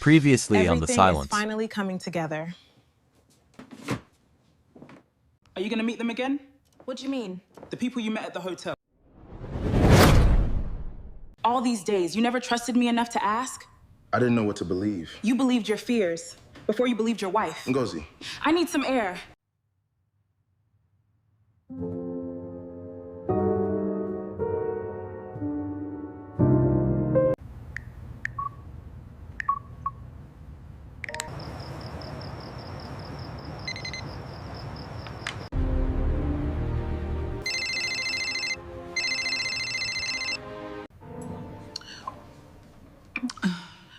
Previously on the Everything silence. is finally coming together. Are you gonna meet them again? What do you mean? The people you met at the hotel. All these days, you never trusted me enough to ask? I didn't know what to believe. You believed your fears before you believed your wife. Ngozi. I need some air.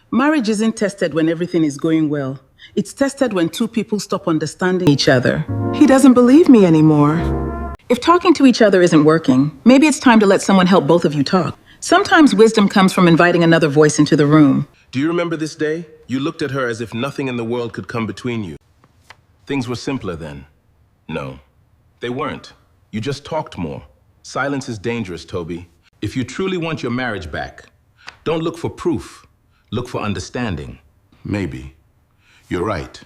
Marriage isn't tested when everything is going well. It's tested when two people stop understanding each other. He doesn't believe me anymore. If talking to each other isn't working, maybe it's time to let someone help both of you talk. Sometimes wisdom comes from inviting another voice into the room. Do you remember this day? You looked at her as if nothing in the world could come between you. Things were simpler then. No, they weren't. You just talked more. Silence is dangerous, Tobi. If you truly want your marriage back, don't look for proof. Look for understanding. Maybe. You're right.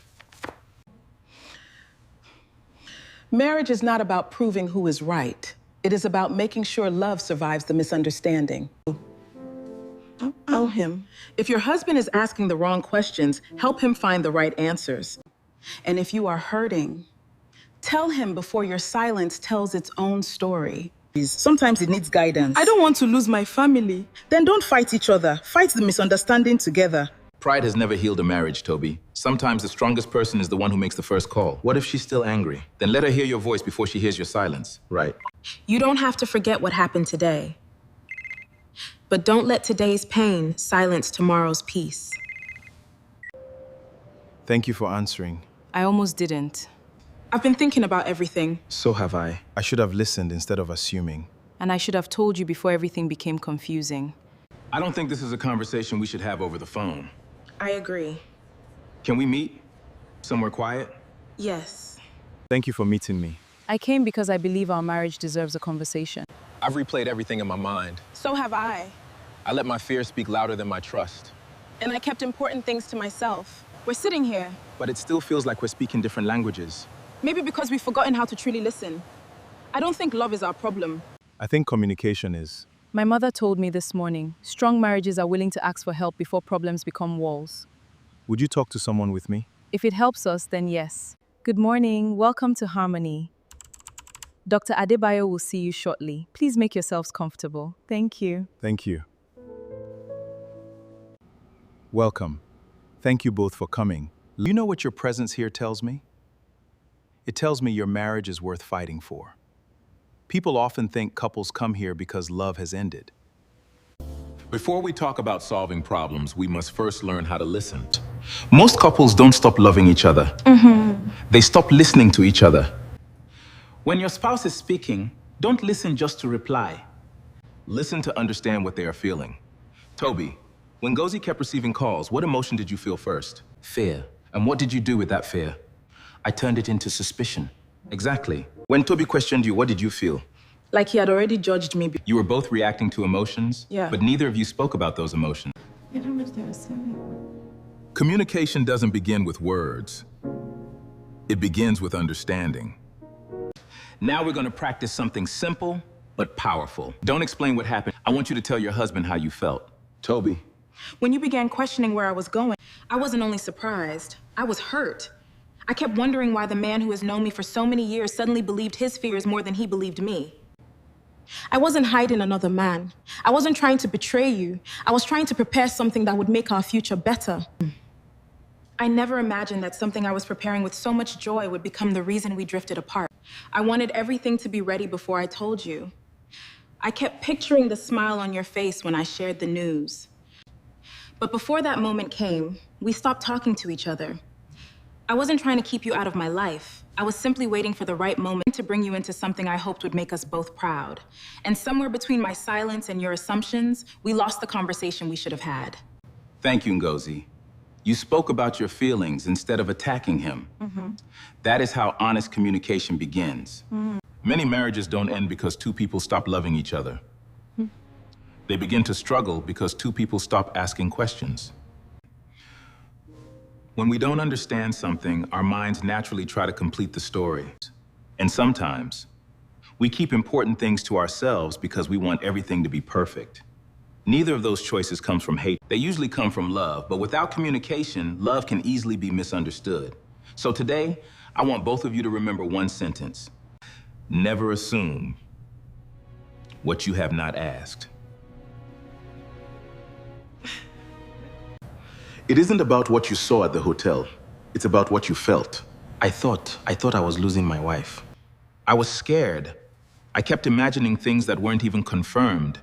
Marriage is not about proving who is right. It is about making sure love survives the misunderstanding. Oh, him. If your husband is asking the wrong questions, help him find the right answers. And if you are hurting, tell him before your silence tells its own story. Sometimes it needs guidance. I don't want to lose my family. Then don't fight each other. Fight the misunderstanding together. Pride has never healed a marriage, Tobi. Sometimes the strongest person is the one who makes the first call. What if she's still angry? Then let her hear your voice before she hears your silence. Right. You don't have to forget what happened today. But don't let today's pain silence tomorrow's peace. Thank you for answering. I almost didn't. I've been thinking about everything. So have I. I should have listened instead of assuming. And I should have told you before everything became confusing. I don't think this is a conversation we should have over the phone. I agree. Can we meet? Somewhere quiet? Yes. Thank you for meeting me. I came because I believe our marriage deserves a conversation. I've replayed everything in my mind. So have I. I let my fear speak louder than my trust. And I kept important things to myself. We're sitting here. But it still feels like we're speaking different languages. Maybe because we've forgotten how to truly listen. I don't think love is our problem. I think communication is. My mother told me this morning, strong marriages are willing to ask for help before problems become walls. Would you talk to someone with me? If it helps us, then yes. Good morning. Welcome to Harmony. Dr. Adebayo will see you shortly. Please make yourselves comfortable. Thank you. Thank you. Welcome. Thank you both for coming. You know what your presence here tells me? It tells me your marriage is worth fighting for. People often think couples come here because love has ended. Before we talk about solving problems, we must first learn how to listen. Most couples don't stop loving each other. They stop listening to each other. When your spouse is speaking, don't listen just to reply. Listen to understand what they are feeling. Tobi, when Ngozi kept receiving calls, what emotion did you feel first? Fear. And what did you do with that fear? I turned it into suspicion. Exactly. When Tobi questioned you, what did you feel? Like he had already judged me. You were both reacting to emotions, Yeah. but neither of you spoke about those emotions. I don't know what they were saying. Communication doesn't begin with words. It begins with understanding. Now we're going to practice something simple but powerful. Don't explain what happened. I want you to tell your husband how you felt. Tobi. When you began questioning where I was going, I wasn't only surprised, I was hurt. I kept wondering why the man who has known me for so many years suddenly believed his fears more than he believed me. I wasn't hiding another man. I wasn't trying to betray you. I was trying to prepare something that would make our future better. I never imagined that something I was preparing with so much joy would become the reason we drifted apart. I wanted everything to be ready before I told you. I kept picturing the smile on your face when I shared the news. But before that moment came, we stopped talking to each other. I wasn't trying to keep you out of my life. I was simply waiting for the right moment to bring you into something I hoped would make us both proud. And somewhere between my silence and your assumptions, we lost the conversation we should have had. Thank you, Ngozi. You spoke about your feelings instead of attacking him. That is how honest communication begins. Many marriages don't end because two people stop loving each other. They begin to struggle because two people stop asking questions. When we don't understand something, our minds naturally try to complete the story. And sometimes, we keep important things to ourselves because we want everything to be perfect. Neither of those choices comes from hate. They usually come from love, but without communication, love can easily be misunderstood. So today, I want both of you to remember one sentence. Never assume what you have not asked. It isn't about what you saw at the hotel. It's about what you felt. I thought I was losing my wife. I was scared. I kept imagining things that weren't even confirmed.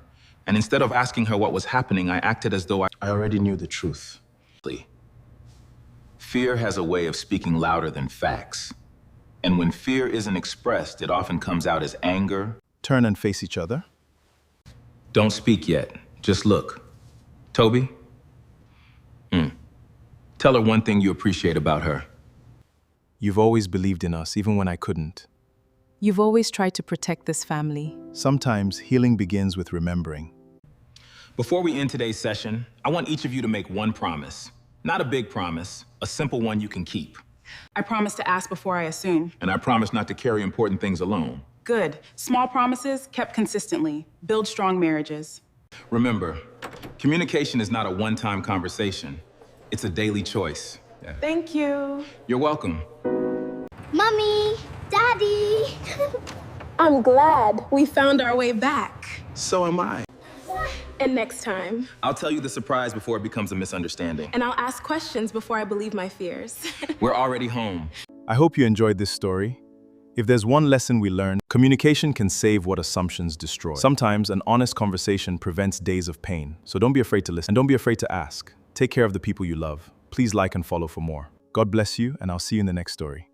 And instead of asking her what was happening, I acted as though I already knew the truth. Fear has a way of speaking louder than facts. And when fear isn't expressed, it often comes out as anger. Turn and face each other. Don't speak yet. Just look. Tobi? Tell her one thing you appreciate about her. You've always believed in us, even when I couldn't. You've always tried to protect this family. Sometimes healing begins with remembering. Before we end today's session, I want each of you to make one promise. Not a big promise, a simple one you can keep. I promise to ask before I assume. And I promise not to carry important things alone. Good. Small promises kept consistently. Build strong marriages. Remember, communication is not a one-time conversation. It's a daily choice. Thank you. You're welcome. Mommy, Daddy. I'm glad we found our way back. So am I. And next time. I'll tell you the surprise before it becomes a misunderstanding. And I'll ask questions before I believe my fears. We're already home. I hope you enjoyed this story. If there's one lesson we learned, communication can save what assumptions destroy. Sometimes an honest conversation prevents days of pain. So don't be afraid to listen and don't be afraid to ask. Take care of the people you love. Please like and follow for more. God bless you, and I'll see you in the next story.